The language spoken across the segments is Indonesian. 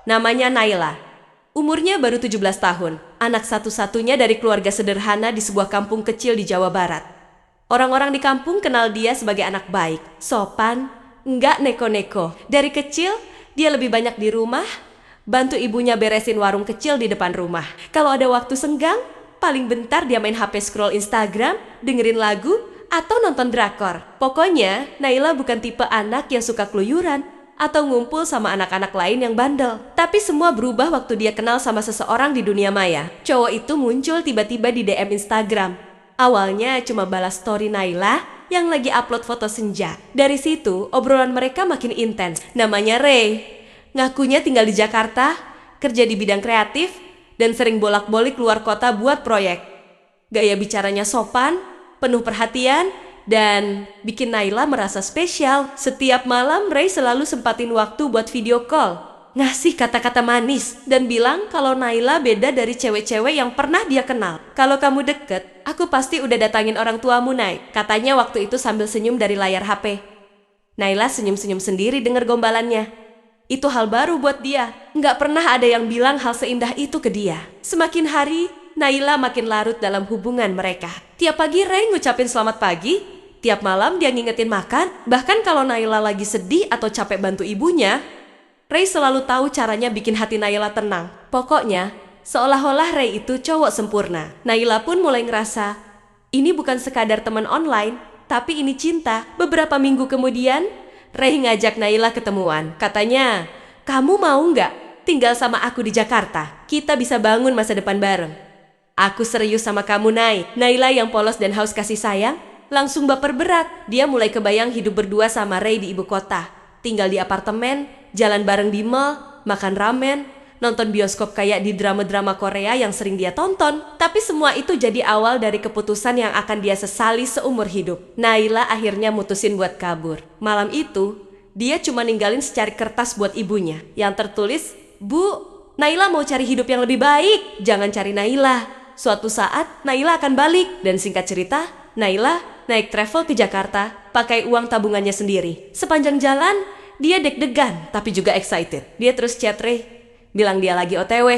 Namanya Naila. Umurnya baru 17 tahun, anak satu-satunya dari keluarga sederhana di sebuah kampung kecil di Jawa Barat. Orang-orang di kampung kenal dia sebagai anak baik, sopan, nggak neko-neko. Dari kecil, dia lebih banyak di rumah, bantu ibunya beresin warung kecil di depan rumah. Kalau ada waktu senggang, paling bentar dia main HP scroll Instagram, dengerin lagu, atau nonton drakor. Pokoknya, Naila bukan tipe anak yang suka keluyuran atau ngumpul sama anak-anak lain yang bandel. Tapi semua berubah waktu dia kenal sama seseorang di dunia maya. Cowok itu muncul tiba-tiba di DM Instagram. Awalnya cuma balas story Naila yang lagi upload foto senja. Dari situ, obrolan mereka makin intens. Namanya Ray. Ngakunya tinggal di Jakarta, kerja di bidang kreatif, dan sering bolak-balik keluar kota buat proyek. Gaya bicaranya sopan, penuh perhatian, dan bikin Naila merasa spesial. Setiap malam Ray selalu sempatin waktu buat video call, ngasih kata-kata manis, dan bilang kalau Naila beda dari cewek-cewek yang pernah dia kenal. Kalau kamu deket, aku pasti udah datangin orang tuamu, Nay, katanya waktu itu sambil senyum dari layar HP. Naila senyum-senyum sendiri denger gombalannya. Itu hal baru buat dia. Nggak pernah ada yang bilang hal seindah itu ke dia. Semakin hari, Naila makin larut dalam hubungan mereka. Tiap pagi Ray ngucapin selamat pagi, tiap malam dia ngingetin makan. Bahkan kalau Naila lagi sedih atau capek bantu ibunya, Ray selalu tahu caranya bikin hati Naila tenang. Pokoknya, seolah-olah Ray itu cowok sempurna. Naila pun mulai ngerasa, ini bukan sekadar teman online, tapi ini cinta. Beberapa minggu kemudian, Ray ngajak Naila ketemuan. Katanya, kamu mau nggak tinggal sama aku di Jakarta? Kita bisa bangun masa depan bareng. Aku serius sama kamu, Nay. Naila yang polos dan haus kasih sayang, langsung baper berat. Dia mulai kebayang hidup berdua sama Ray di ibu kota. Tinggal di apartemen, jalan bareng di mall, makan ramen, nonton bioskop kayak di drama-drama Korea yang sering dia tonton. Tapi semua itu jadi awal dari keputusan yang akan dia sesali seumur hidup. Naila akhirnya mutusin buat kabur. Malam itu, dia cuma ninggalin secari kertas buat ibunya yang tertulis, Bu, Naila mau cari hidup yang lebih baik, jangan cari Naila. Suatu saat, Naila akan balik. Dan singkat cerita, Naila naik travel ke Jakarta pakai uang tabungannya sendiri. Sepanjang jalan, dia deg-degan tapi juga excited. Dia terus chat Ray, bilang dia lagi OTW.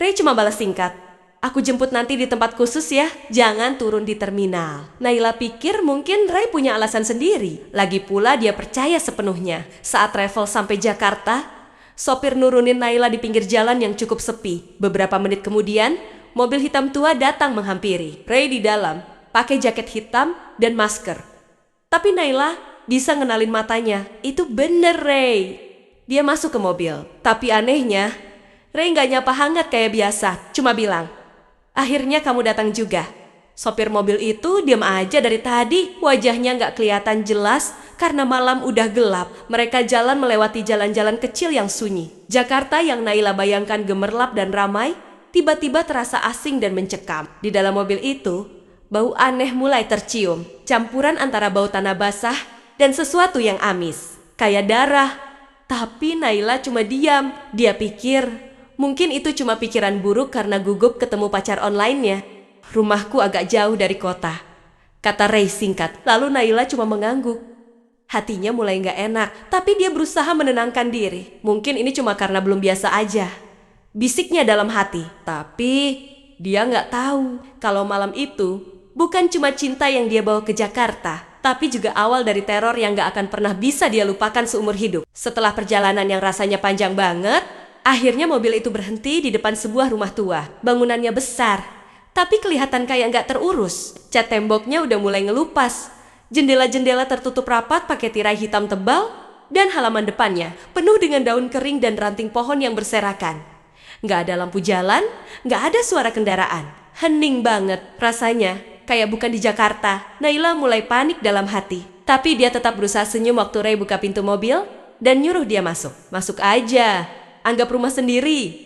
Ray cuma balas singkat, aku jemput nanti di tempat khusus ya, jangan turun di terminal. Naila pikir mungkin Ray punya alasan sendiri. Lagi pula dia percaya sepenuhnya. Saat travel sampai Jakarta, sopir nurunin Naila di pinggir jalan yang cukup sepi. Beberapa menit kemudian, mobil hitam tua datang menghampiri. Ray di dalam, pakai jaket hitam dan masker. Tapi Naila bisa ngenalin matanya. Itu bener Ray. Dia masuk ke mobil. Tapi anehnya, Ray gak nyapa hangat kayak biasa. Cuma bilang, akhirnya kamu datang juga. Sopir mobil itu diam aja dari tadi. Wajahnya gak kelihatan jelas karena malam udah gelap. Mereka jalan melewati jalan-jalan kecil yang sunyi. Jakarta yang Naila bayangkan gemerlap dan ramai, tiba-tiba terasa asing dan mencekam. Di dalam mobil itu, bau aneh mulai tercium, campuran antara bau tanah basah dan sesuatu yang amis, kayak darah. Tapi Naila cuma diam. Dia pikir, mungkin itu cuma pikiran buruk karena gugup ketemu pacar online-nya. Rumahku agak jauh dari kota, kata Ray singkat. Lalu Naila cuma mengangguk. Hatinya mulai gak enak, tapi dia berusaha menenangkan diri. Mungkin ini cuma karena belum biasa aja, bisiknya dalam hati. Tapi dia gak tahu kalau malam itu bukan cuma cinta yang dia bawa ke Jakarta, tapi juga awal dari teror yang gak akan pernah bisa dia lupakan seumur hidup. Setelah perjalanan yang rasanya panjang banget, akhirnya mobil itu berhenti di depan sebuah rumah tua. Bangunannya besar, tapi kelihatan kayak gak terurus. Cat temboknya udah mulai ngelupas. Jendela-jendela tertutup rapat pakai tirai hitam tebal, dan halaman depannya penuh dengan daun kering dan ranting pohon yang berserakan. Gak ada lampu jalan, gak ada suara kendaraan. Hening banget rasanya. Kayak bukan di Jakarta. Naila mulai panik dalam hati. Tapi dia tetap berusaha senyum waktu Ray buka pintu mobil dan nyuruh dia masuk. Masuk aja, anggap rumah sendiri,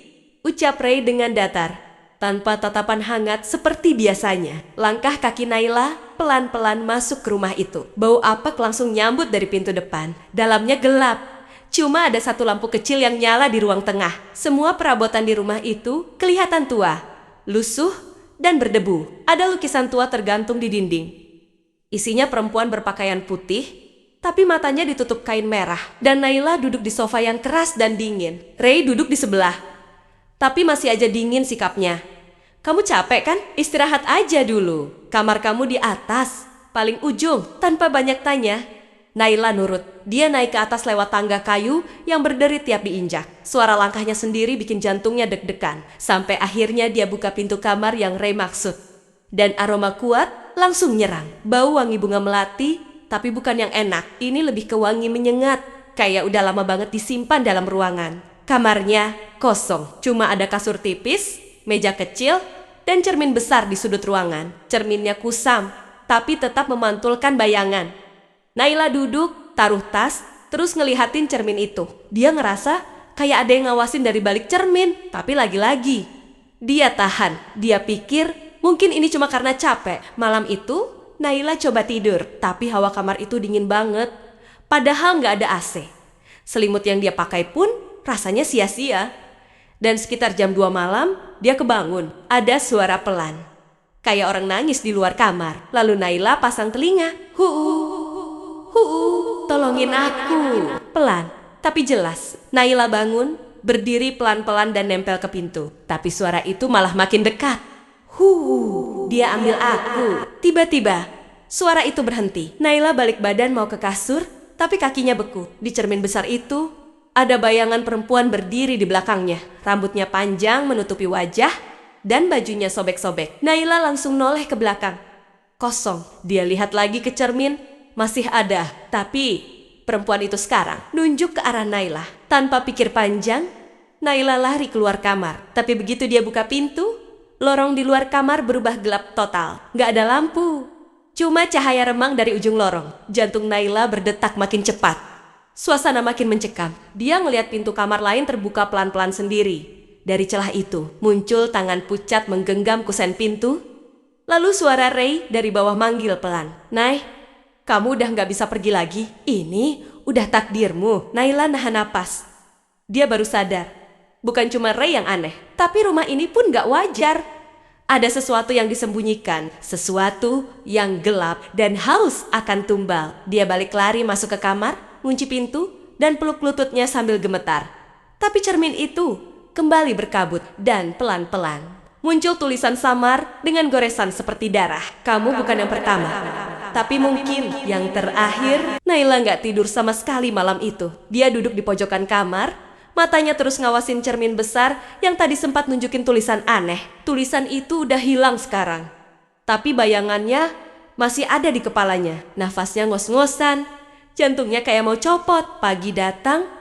ucap Ray dengan datar, tanpa tatapan hangat seperti biasanya. Langkah kaki Naila pelan-pelan masuk ke rumah itu. Bau apek langsung nyambut dari pintu depan. Dalamnya gelap. Cuma ada satu lampu kecil yang nyala di ruang tengah. Semua perabotan di rumah itu kelihatan tua, lusuh, dan berdebu. Ada lukisan tua tergantung di dinding. Isinya perempuan berpakaian putih, tapi matanya ditutup kain merah. Dan Naila duduk di sofa yang keras dan dingin. Ray duduk di sebelah, tapi masih aja dingin sikapnya. Kamu capek kan? Istirahat aja dulu. Kamar kamu di atas, paling ujung, tanpa banyak tanya. Naila nurut. Dia naik ke atas lewat tangga kayu yang berderi tiap diinjak. Suara langkahnya sendiri bikin jantungnya deg-degan. Sampai akhirnya dia buka pintu kamar yang Ray maksud. Dan aroma kuat langsung nyerang. Bau wangi bunga melati, tapi bukan yang enak. Ini lebih ke wangi menyengat. Kayak udah lama banget disimpan dalam ruangan. Kamarnya kosong. Cuma ada kasur tipis, meja kecil, dan cermin besar di sudut ruangan. Cerminnya kusam, tapi tetap memantulkan bayangan. Naila duduk, taruh tas, terus ngelihatin cermin itu. Dia ngerasa kayak ada yang ngawasin dari balik cermin, tapi lagi-lagi dia tahan. Dia pikir mungkin ini cuma karena capek. Malam itu Naila coba tidur, tapi hawa kamar itu dingin banget. Padahal nggak ada AC. Selimut yang dia pakai pun rasanya sia-sia. Dan sekitar jam 2 malam, dia kebangun. Ada suara pelan, kayak orang nangis di luar kamar. Lalu Naila pasang telinga. Tolongin aku. Pelan, tapi jelas. Naila bangun, berdiri pelan-pelan dan nempel ke pintu. Tapi suara itu malah makin dekat. Dia ambil aku. Tiba-tiba, suara itu berhenti. Naila balik badan mau ke kasur, tapi kakinya beku. Di cermin besar itu, ada bayangan perempuan berdiri di belakangnya. Rambutnya panjang menutupi wajah, dan bajunya sobek-sobek. Naila langsung noleh ke belakang. Kosong. Dia lihat lagi ke cermin. Masih ada, tapi perempuan itu sekarang nunjuk ke arah Naila. Tanpa pikir panjang, Naila lari keluar kamar. Tapi begitu dia buka pintu, lorong di luar kamar berubah gelap total. Gak ada lampu, cuma cahaya remang dari ujung lorong. Jantung Naila berdetak makin cepat. Suasana makin mencekam. Dia ngelihat pintu kamar lain terbuka pelan-pelan sendiri. Dari celah itu, muncul tangan pucat menggenggam kusen pintu. Lalu suara Ray dari bawah manggil pelan. Nay, kamu udah gak bisa pergi lagi. Ini udah takdirmu. Naila nahan napas. Dia baru sadar. Bukan cuma Ray yang aneh, tapi rumah ini pun gak wajar. Ada sesuatu yang disembunyikan. Sesuatu yang gelap dan haus akan tumbal. Dia balik lari masuk ke kamar, kunci pintu, dan peluk lututnya sambil gemetar. Tapi cermin itu kembali berkabut dan pelan-pelan muncul tulisan samar dengan goresan seperti darah. Kamu bukan yang pertama, tapi mungkin yang terakhir. Naila gak tidur sama sekali malam itu. Dia duduk di pojokan kamar, matanya terus ngawasin cermin besar yang tadi sempat nunjukin tulisan aneh. Tulisan itu udah hilang sekarang, tapi bayangannya masih ada di kepalanya. Nafasnya ngos-ngosan, jantungnya kayak mau copot. Pagi datang,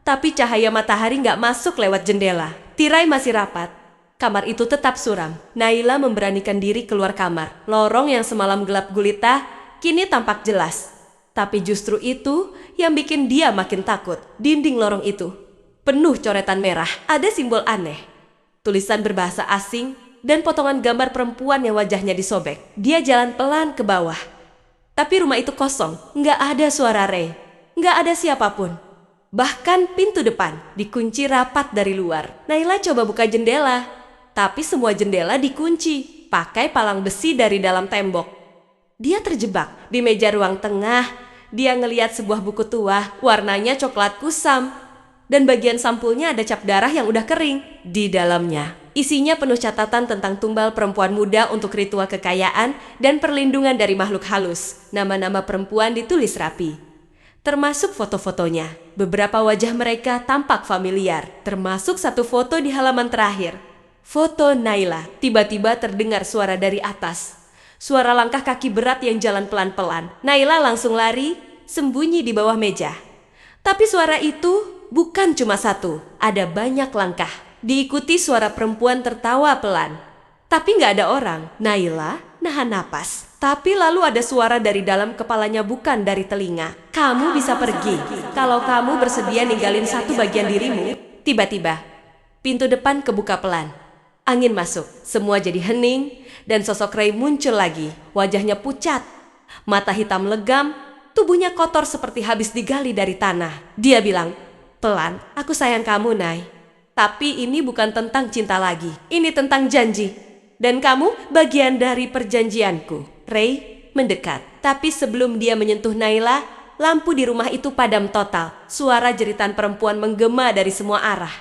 tapi cahaya matahari gak masuk lewat jendela. Tirai masih rapat. Kamar itu tetap suram. Naila memberanikan diri keluar kamar. Lorong yang semalam gelap gulita kini tampak jelas. Tapi justru itu yang bikin dia makin takut. Dinding lorong itu penuh coretan merah. Ada simbol aneh, tulisan berbahasa asing, dan potongan gambar perempuan yang wajahnya disobek. Dia jalan pelan ke bawah. Tapi rumah itu kosong. Nggak ada suara Ray. Nggak ada siapapun. Bahkan pintu depan dikunci rapat dari luar. Naila coba buka jendela, tapi semua jendela dikunci pakai palang besi dari dalam tembok. Dia terjebak di meja ruang tengah. Dia ngelihat sebuah buku tua, warnanya coklat kusam, dan bagian sampulnya ada cap darah yang udah kering. Di dalamnya isinya penuh catatan tentang tumbal perempuan muda untuk ritual kekayaan dan perlindungan dari makhluk halus. Nama-nama perempuan ditulis rapi, termasuk foto-fotonya. Beberapa wajah mereka tampak familiar, termasuk satu foto di halaman terakhir. Foto Naila. Tiba-tiba terdengar suara dari atas. Suara langkah kaki berat yang jalan pelan-pelan. Naila langsung lari, sembunyi di bawah meja. Tapi suara itu bukan cuma satu, ada banyak langkah. Diikuti suara perempuan tertawa pelan. Tapi gak ada orang. Naila nahan napas. Tapi lalu ada suara dari dalam kepalanya, bukan dari telinga. Kamu bisa pergi kalau kamu bersedia ninggalin satu bagian dirimu. Tiba-tiba pintu depan kebuka pelan. Angin masuk, semua jadi hening, dan sosok Ray muncul lagi. Wajahnya pucat, mata hitam legam, tubuhnya kotor seperti habis digali dari tanah. Dia bilang, pelan, aku sayang kamu, Nay. Tapi ini bukan tentang cinta lagi, ini tentang janji. Dan kamu bagian dari perjanjianku. Ray mendekat, tapi sebelum dia menyentuh Naila, lampu di rumah itu padam total. Suara jeritan perempuan menggema dari semua arah.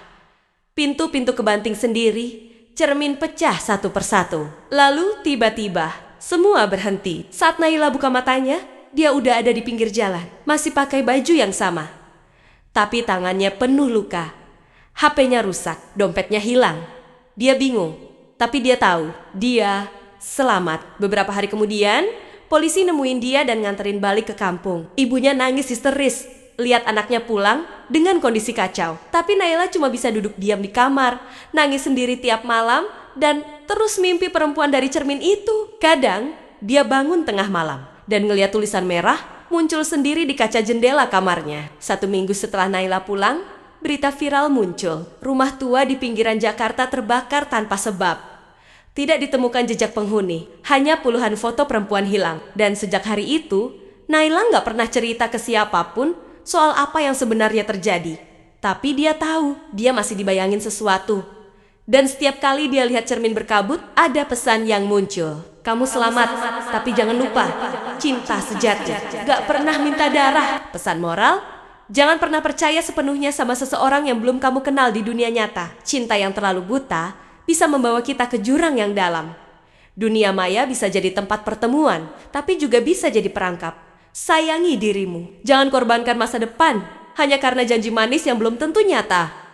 Pintu-pintu kebanting sendiri, cermin pecah satu persatu. Lalu tiba-tiba, semua berhenti. Saat Naila buka matanya, dia udah ada di pinggir jalan, masih pakai baju yang sama. Tapi tangannya penuh luka. HP-nya rusak, dompetnya hilang. Dia bingung, tapi dia tahu, dia selamat. Beberapa hari kemudian, polisi nemuin dia dan nganterin balik ke kampung. Ibunya nangis histeris, lihat anaknya pulang dengan kondisi kacau. Tapi Naila cuma bisa duduk diam di kamar, nangis sendiri tiap malam, dan terus mimpi perempuan dari cermin itu. Kadang, dia bangun tengah malam dan ngeliat tulisan merah muncul sendiri di kaca jendela kamarnya. 1 minggu setelah Naila pulang, berita viral muncul. Rumah tua di pinggiran Jakarta terbakar tanpa sebab. Tidak ditemukan jejak penghuni, hanya puluhan foto perempuan hilang. Dan sejak hari itu, Naila nggak pernah cerita ke siapapun soal apa yang sebenarnya terjadi. Tapi dia tahu, dia masih dibayangin sesuatu. Dan setiap kali dia lihat cermin berkabut, ada pesan yang muncul. Kamu selamat, tapi jangan lupa, cinta sejati gak pernah minta darah. Pesan moral, jangan pernah percaya sepenuhnya sama seseorang yang belum kamu kenal di dunia nyata. Cinta yang terlalu buta bisa membawa kita ke jurang yang dalam. Dunia maya bisa jadi tempat pertemuan, tapi juga bisa jadi perangkap. Sayangi dirimu, jangan korbankan masa depan hanya karena janji manis yang belum tentu nyata.